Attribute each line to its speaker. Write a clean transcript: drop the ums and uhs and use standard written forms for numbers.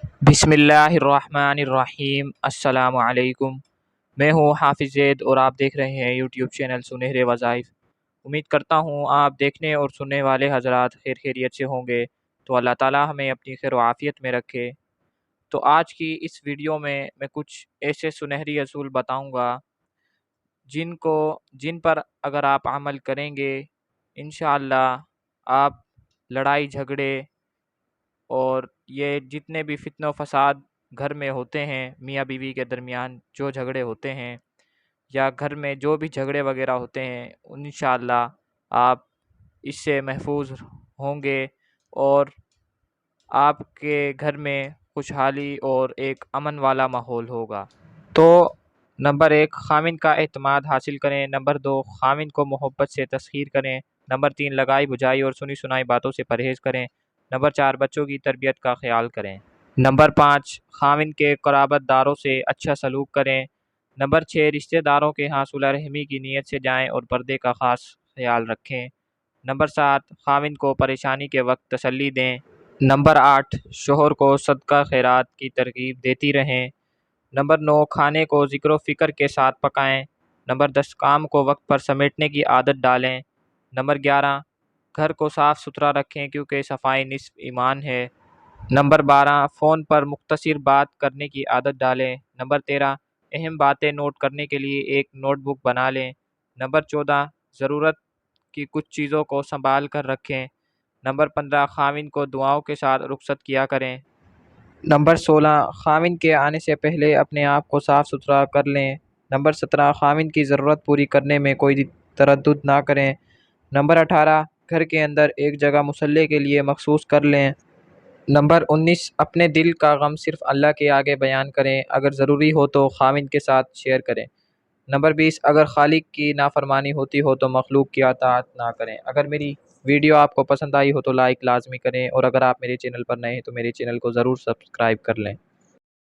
Speaker 1: بسم اللہ الرحمن الرحیم۔ السلام علیکم۔ میں ہوں حافظ زید اور آپ دیکھ رہے ہیں یوٹیوب چینل سنہرے وظائف۔ امید کرتا ہوں آپ دیکھنے اور سننے والے حضرات خیریت سے ہوں گے، تو اللہ تعالیٰ ہمیں اپنی خیر و عافیت میں رکھے۔ تو آج کی اس ویڈیو میں کچھ ایسے سنہری اصول بتاؤں گا جن پر اگر آپ عمل کریں گے انشاءاللہ آپ لڑائی جھگڑے اور یہ جتنے بھی فتنہ و فساد گھر میں ہوتے ہیں، میاں بیوی کے درمیان جو جھگڑے ہوتے ہیں یا گھر میں جو بھی جھگڑے وغیرہ ہوتے ہیں، انشاءاللہ آپ اس سے محفوظ ہوں گے اور آپ کے گھر میں خوشحالی اور ایک امن والا ماحول ہوگا۔ تو نمبر 1، خاوند کا اعتماد حاصل کریں۔ نمبر 2، خاوند کو محبت سے تسخیر کریں۔ نمبر 3، لگائی بجائی اور سنی سنائی باتوں سے پرہیز کریں۔ نمبر 4، بچوں کی تربیت کا خیال کریں۔ نمبر 5، خاوند کے قرابت داروں سے اچھا سلوک کریں۔ نمبر 6، رشتہ داروں کے ہاں صلح رحمی کی نیت سے جائیں اور پردے کا خاص خیال رکھیں۔ نمبر 7، خاوند کو پریشانی کے وقت تسلی دیں۔ نمبر 8، شوہر کو صدقہ خیرات کی ترغیب دیتی رہیں۔ نمبر 9، کھانے کو ذکر و فکر کے ساتھ پکائیں۔ نمبر 10، کام کو وقت پر سمیٹنے کی عادت ڈالیں۔ نمبر 11، گھر کو صاف ستھرا رکھیں کیونکہ صفائی نصف ایمان ہے۔ نمبر 12، فون پر مختصر بات کرنے کی عادت ڈالیں۔ نمبر 13، اہم باتیں نوٹ کرنے کے لیے ایک نوٹ بک بنا لیں۔ نمبر 14، ضرورت کی کچھ چیزوں کو سنبھال کر رکھیں۔ نمبر 15، خاوند کو دعاؤں کے ساتھ رخصت کیا کریں۔ نمبر 16، خاوند کے آنے سے پہلے اپنے آپ کو صاف ستھرا کر لیں۔ نمبر 17، خاوند کی ضرورت پوری کرنے میں کوئی تردد نہ کریں۔ نمبر 18، گھر کے اندر ایک جگہ مصلی کے لیے مخصوص کر لیں۔ نمبر 19، اپنے دل کا غم صرف اللہ کے آگے بیان کریں، اگر ضروری ہو تو خاوند کے ساتھ شیئر کریں۔ نمبر 20، اگر خالق کی نافرمانی ہوتی ہو تو مخلوق کی اطاعت نہ کریں۔ اگر میری ویڈیو آپ کو پسند آئی ہو تو لائک لازمی کریں، اور اگر آپ میرے چینل پر نئے ہیں تو میرے چینل کو ضرور سبسکرائب کر لیں۔